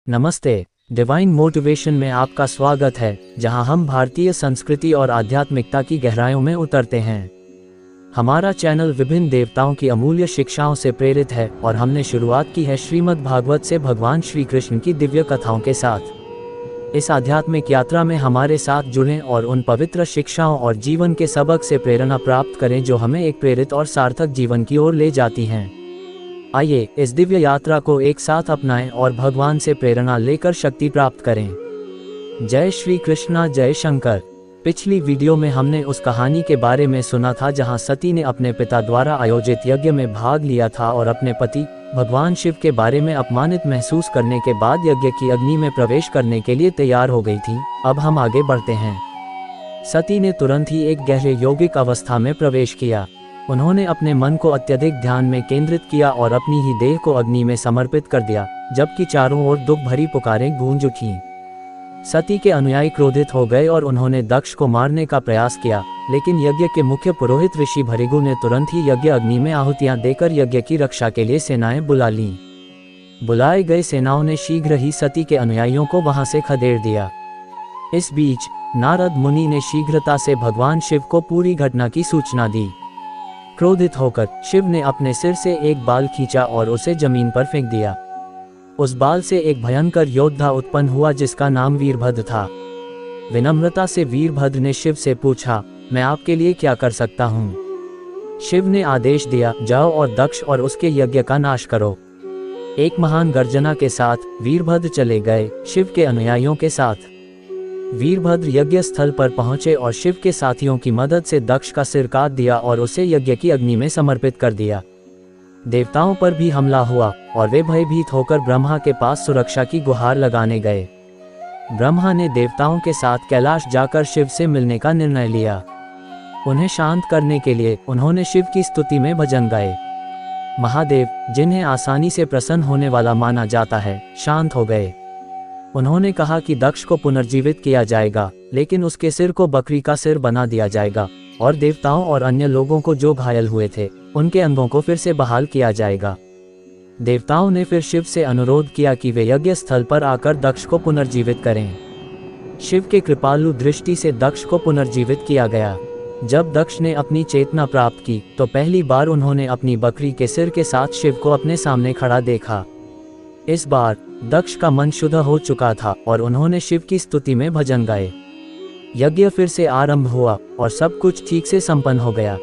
नमस्ते। Divine motivation में आपका स्वागत है, जहां हम भारतीय संस्कृति और आध्यात्मिकता की गहराइयों में उतरते हैं। हमारा चैनल विभिन्न देवताओं की अमूल्य शिक्षाओं से प्रेरित है और हमने शुरुआत की है श्रीमद् भागवत से भगवान श्री कृष्ण की दिव्य कथाओं के साथ। इस आध्यात्मिक यात्रा में हमारे साथ जुड़ें और उन पवित्र शिक्षाओं और जीवन के सबक से प्रेरणा प्राप्त करें जो हमें एक प्रेरित और सार्थक जीवन की ओर ले जाती हैं। आइए इस दिव्य यात्रा को एक साथ अपनाएं और भगवान से प्रेरणा लेकर शक्ति प्राप्त करें। जय श्री कृष्णा, जय शंकर। पिछली वीडियो में हमने उस कहानी के बारे में सुना था जहां सती ने अपने पिता द्वारा आयोजित यज्ञ में भाग लिया था और अपने पति भगवान शिव के बारे में अपमानित महसूस करने के बाद यज्ञ की अग्नि में प्रवेश करने के लिए तैयार हो गई थी। अब हम आगे बढ़ते हैं। सती ने तुरंत ही एक गहरे योगिक अवस्था में प्रवेश किया। उन्होंने अपने मन को अत्यधिक ध्यान में केंद्रित किया और अपनी ही देह को अग्नि में समर्पित कर दिया, जबकि चारों ओर दुख भरी पुकारें गूंज उठीं। सती के अनुयायी क्रोधित हो गए और उन्होंने दक्ष को मारने का प्रयास किया, लेकिन यज्ञ के मुख्य पुरोहित ऋषि भृगु ने तुरंत ही यज्ञ अग्नि में आहुतियां देकर यज्ञ की रक्षा के लिए सेनाएं बुला लीं। बुलाए गए सेनाओं ने शीघ्र ही सती के अनुयायियों को वहां से खदेड़ दिया। इस बीच नारद मुनि ने शीघ्रता से भगवान शिव को पूरी घटना की सूचना दी। क्रोधित होकर शिव ने अपने सिर से एक बाल खींचा और उसे जमीन पर फेंक दिया। उस बाल से एक भयंकर योद्धा उत्पन्न हुआ जिसका नाम वीरभद्र था। विनम्रता से वीरभद्र ने शिव से पूछा, मैं आपके लिए क्या कर सकता हूँ? शिव ने आदेश दिया, जाओ और दक्ष और उसके यज्ञ का नाश करो। एक महान गर्जना के साथ वीरभद्र चले गए शिव के अनुयायियों के साथ। वीरभद्र यज्ञ स्थल पर पहुंचे और शिव के साथियों की मदद से दक्ष का सिर काट दिया और उसे यज्ञ की अग्नि में समर्पित कर दिया। देवताओं पर भी हमला हुआ और वे भयभीत होकर ब्रह्मा के पास सुरक्षा की गुहार लगाने गए। ब्रह्मा ने देवताओं के साथ कैलाश जाकर शिव से मिलने का निर्णय लिया। उन्हें शांत करने के लिए उन्होंने शिव की स्तुति में भजन गाए। महादेव, जिन्हें आसानी से प्रसन्न होने वाला माना जाता है, शांत हो गए। उन्होंने कहा कि दक्ष को पुनर्जीवित किया जाएगा, लेकिन उसके सिर को बकरी का सिर बना दिया जाएगा और देवताओं और अन्य लोगों को जो घायल हुए थे उनके अंगों को फिर से बहाल किया जाएगा। देवताओं ने फिर शिव से अनुरोध किया कि वे यज्ञ स्थल पर आकर दक्ष को पुनर्जीवित करें। शिव के कृपालु दृष्टि से दक्ष को पुनर्जीवित किया गया। जब दक्ष ने अपनी चेतना प्राप्त की तो पहली बार उन्होंने अपनी बकरी के सिर के साथ शिव को अपने सामने खड़ा देखा। इस बार दक्ष का मन शुद्ध हो चुका था और उन्होंने शिव की स्तुति में भजन गाए। यज्ञ फिर से आरंभ हुआ और सब कुछ ठीक से संपन्न हो गया।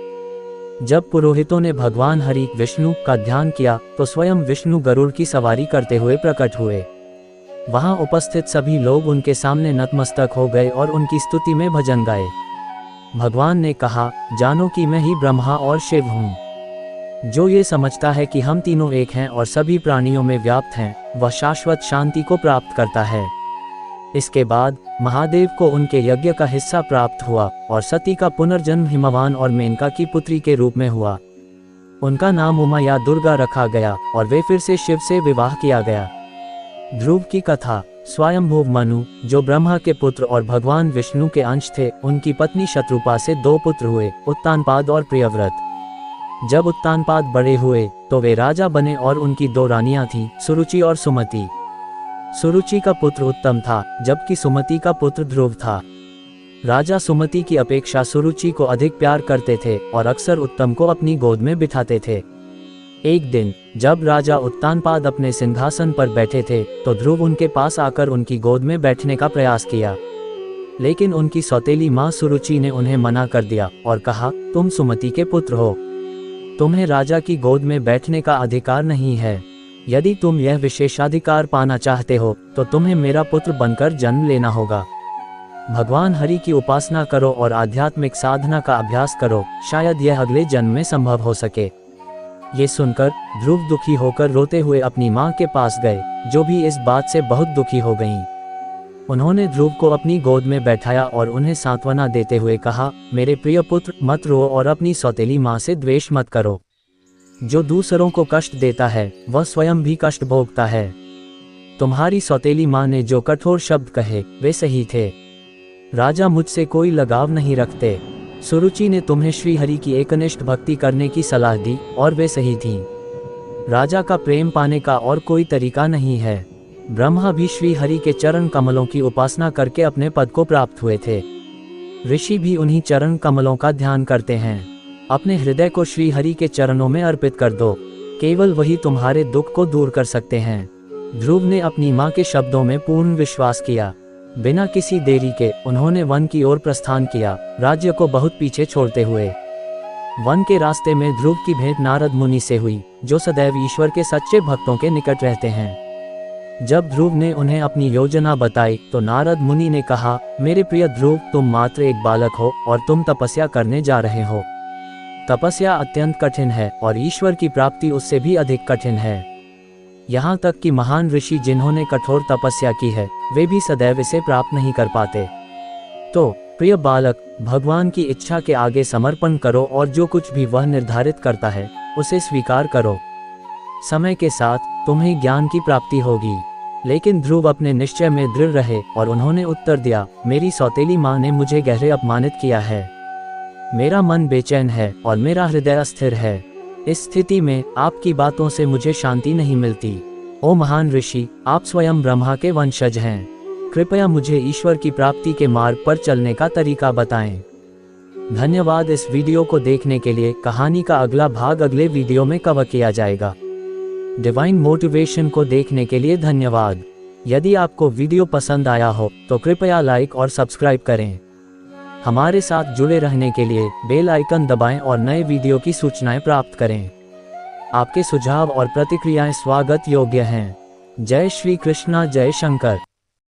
जब पुरोहितों ने भगवान हरि विष्णु का ध्यान किया तो स्वयं विष्णु गरुड़ की सवारी करते हुए प्रकट हुए। वहां उपस्थित सभी लोग उनके सामने नतमस्तक हो गए और उनकी स्तुति में भजन गाए। भगवान ने कहा, जानो कि मैं ही ब्रह्मा और शिव हूँ। जो ये समझता है कि हम तीनों एक हैं और सभी प्राणियों में व्याप्त हैं, वह शाश्वत शांति को प्राप्त करता है। इसके बाद महादेव को उनके यज्ञ का हिस्सा प्राप्त हुआ और सती का पुनर्जन्म हिमवान और मेनका की पुत्री के रूप में हुआ। उनका नाम उमा या दुर्गा रखा गया और वे फिर से शिव से विवाह किया गया। ध्रुव की कथा। स्वयंभू मनु, जो ब्रह्मा के पुत्र और भगवान विष्णु के अंश थे, उनकी पत्नी शत्रुपा से 2 पुत्र हुए, उत्तानपाद और प्रियव्रत। जब उत्तानपाद बड़े हुए तो वे राजा बने और उनकी 2 रानियां थीं, सुरुचि और सुमति। सुरुचि का पुत्र उत्तम था, जबकि सुमति का पुत्र ध्रुव था। राजा सुमति की अपेक्षा सुरुचि को अधिक प्यार करते थे और अक्सर उत्तम को अपनी गोद में बिठाते थे। एक दिन जब राजा उत्तानपाद अपने सिंहासन पर बैठे थे तो ध्रुव उनके पास आकर उनकी गोद में बैठने का प्रयास किया, लेकिन उनकी सौतेली माँ सुरुचि ने उन्हें मना कर दिया और कहा, तुम सुमति के पुत्र हो, तुम्हें राजा की गोद में बैठने का अधिकार नहीं है। यदि तुम यह विशेषाधिकार पाना चाहते हो तो तुम्हें मेरा पुत्र बनकर जन्म लेना होगा। भगवान हरि की उपासना करो और आध्यात्मिक साधना का अभ्यास करो, शायद यह अगले जन्म में संभव हो सके। ये सुनकर ध्रुव दुखी होकर रोते हुए अपनी माँ के पास गए, जो भी इस बात से बहुत दुखी हो गईं। उन्होंने ध्रुव को अपनी गोद में बैठाया और उन्हें सांत्वना देते हुए कहा, मेरे प्रिय पुत्र, मत रो और अपनी सौतेली माँ से द्वेष मत करो। जो दूसरों को कष्ट देता है वह स्वयं भी कष्ट भोगता है। तुम्हारी सौतेली माँ ने जो कठोर शब्द कहे वे सही थे। राजा मुझसे कोई लगाव नहीं रखते। सुरुचि ने तुम्हें श्रीहरि की एकनिष्ठ भक्ति करने की सलाह दी और वे सही थीं। राजा का प्रेम पाने का और कोई तरीका नहीं है। ब्रह्मा भी श्री हरि के चरण कमलों की उपासना करके अपने पद को प्राप्त हुए थे। ऋषि भी उन्हीं चरण कमलों का ध्यान करते हैं। अपने हृदय को श्री हरि के चरणों में अर्पित कर दो, केवल वही तुम्हारे दुख को दूर कर सकते हैं। ध्रुव ने अपनी माँ के शब्दों में पूर्ण विश्वास किया। बिना किसी देरी के उन्होंने वन की ओर प्रस्थान किया, राज्य को बहुत पीछे छोड़ते हुए। वन के रास्ते में ध्रुव की भेंट नारद मुनि से हुई, जो सदैव ईश्वर के सच्चे भक्तों के निकट रहते हैं। जब ध्रुव ने उन्हें अपनी योजना बताई तो नारद मुनि ने कहा, मेरे प्रिय ध्रुव, तुम मात्र एक बालक हो और तुम तपस्या करने जा रहे हो। तपस्या अत्यंत कठिन है और ईश्वर की प्राप्ति उससे भी अधिक कठिन है। यहाँ तक कि महान ऋषि जिन्होंने कठोर तपस्या की है, वे भी सदैव इसे प्राप्त नहीं कर पाते। तो प्रिय बालक, भगवान की इच्छा के आगे समर्पण करो और जो कुछ भी वह निर्धारित करता है उसे स्वीकार करो। समय के साथ तुम्हें ज्ञान की प्राप्ति होगी। लेकिन ध्रुव अपने निश्चय में दृढ़ रहे और उन्होंने उत्तर दिया, मेरी सौतेली माँ ने मुझे गहरे अपमानित किया है। मेरा मन बेचैन है और मेरा हृदय अस्थिर है। इस स्थिति में आपकी बातों से मुझे शांति नहीं मिलती। ओ महान ऋषि, आप स्वयं ब्रह्मा के वंशज हैं। कृपया मुझे ईश्वर की प्राप्ति के मार्ग पर चलने का तरीका बताएं। धन्यवाद। इस वीडियो को देखने के लिए। कहानी का अगला भाग अगले वीडियो में कवर किया जाएगा। डिवाइन मोटिवेशन को देखने के लिए धन्यवाद। यदि आपको वीडियो पसंद आया हो तो कृपया लाइक और सब्सक्राइब करें। हमारे साथ जुड़े रहने के लिए बेल आइकन दबाएं और नए वीडियो की सूचनाएं प्राप्त करें। आपके सुझाव और प्रतिक्रियाएं स्वागत योग्य हैं। जय श्री कृष्णा, जय शंकर।